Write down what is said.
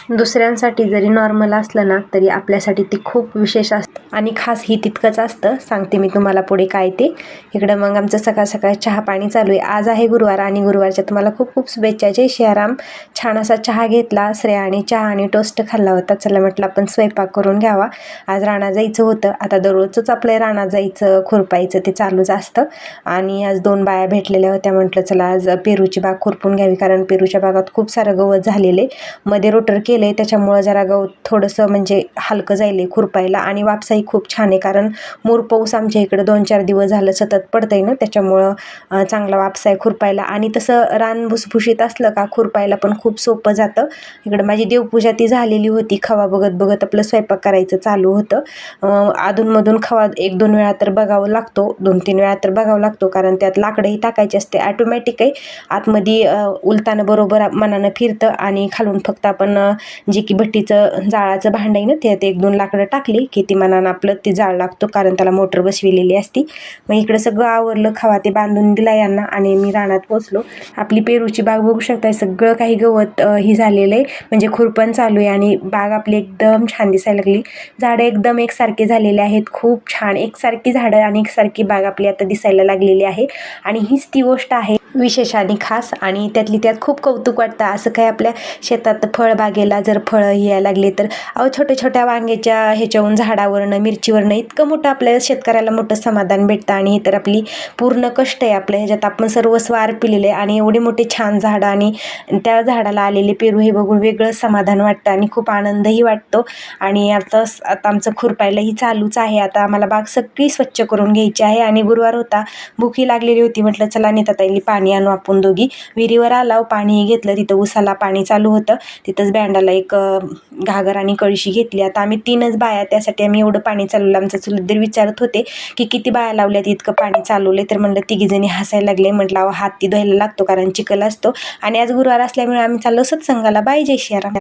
दुसऱ्यांसाठी जरी नॉर्मल असलं ना तरी आपल्यासाठी ती खूप विशेष असतं आणि खास ही तितकंच असतं. सांगते मी तुम्हाला पुढे काय ते. इकडं मग आमचं सकाळ सकाळ चहा पाणी चालू आहे. आज आहे गुरुवार आणि गुरुवारच्या तुम्हाला खूप खूप शुभेच्छा. जय सियाराम. छान असा चहा घेतला श्रेयाने, चहा आणि टोस्ट खाल्ला होता. चला म्हटलं आपण स्वयंपाक करून घ्यावा. आज रानात जायचं होतं. आता दररोजच आपलं रानात जायचं खुरपायचं ते चालूच असतं आणि आज 2 बाया भेटलेल्या होत्या. म्हटलं चला आज पेरूची बाग खुरपून घ्यावी, कारण पेरूच्या बागात खूप सारं गवत झालेले. मध्ये रोटर केले त्याच्यामुळं जरा गवत थोडंसं म्हणजे हलकं जाईल खुरपायला आणि वापसाही खूप छान आहे, कारण मूर पाऊस आमच्या इकडं 2-4 दिवस झालं सतत पडतंय ना, त्याच्यामुळं चांगला वापसा आहे खुरपायला. आणि तसं रान भुसभुशीत असलं का खुरपायला पण खूप सोपं जातं. इकडं माझी देवपूजा ती झालेली होती. खवा बघत बघत आपलं स्वयंपाक करायचं चालू होतं. अधूनमधून खवा 1-2 वेळा तर बघावं लागतो, 2-3 वेळा तर बघावं लागतो, कारण त्यात लाकडंही टाकायची असते. ऑटोमॅटिक आहे, आतमध्ये उलतानं बरोबर मनानं फिरतं आणि खालून फक्त आपण जे की भट्टीचं जाळाचं भांडं आहे ना त्यात 1-2 लाकडं टाकली की ती मनानं आपलं ते जाळ लागतो, कारण त्याला मोटर बसविलेली असती. मग इकडं सगळं आवरलं, खवा ते बांधून दिला यांना आणि मी रानात पोचलो. आपली पेरूची बाग बघू शकताय, सगळं काही गवत ही झालेलं आहे, म्हणजे खुरपण चालू आहे आणि बाग आपली एकदम छान दिसायला लागली. झाडं एकदम एकसारखे झालेले आहेत, खूप छान एकसारखी झाडं आणि एकसारखी बाग आपली आता दिसायला लागलेली आहे. आणि हीच ती गोष्ट आहे विशेष आणि खास, आणि त्यातली त्यात खूप कौतुक वाटतं. असं काय आपल्या शेतात फळबागेला जर फळं यायला लागले तर छोट्या छोट्या वांग्याच्या ह्याच्यावरून झाडावरनं मिरचीवरनं इतकं मोठं आपल्या शेतकऱ्याला मोठं समाधान भेटतं. आणि ही तर आपली पूर्ण कष्ट आहे, आपल्या ह्याच्यात आपण सर्वस्व अर्पिलेलं आहे आणि एवढे मोठे छान झाडं आणि त्या झाडाला आलेले पेरू हे बघून वेगळं समाधान वाटतं आणि खूप आनंदही वाटतो. आणि आता आमचं खुरपायलाही चालूच आहे. आता आम्हाला बाग सगळी स्वच्छ करून घ्यायची आहे आणि गुरुवार होता, भूकही लागलेली होती. म्हटलं चला नीताताईंनी पाणी आणू आपण दोघी. विहिरीवर आलाव, पाणी घेतलं. तिथं उसाला पाणी चालू होतं, तिथंच बँडाला एक घागर आणि कळशी घेतली. आता आम्ही 3च बाया, त्यासाठी आम्ही एवढं पाणी चालवलं. आमचं चुलतदीर विचारत होते की किती बाया लावल्यात इतकं पाणी चालवले, तर म्हणलं 3घी जणी हसायला लागले. म्हटलं हात ती धुवायला लागतो कारण चिखल असतो. आणि आज गुरुवार असल्यामुळे आम्ही चाललो सत्संगाला. बाय, जय सियाराम.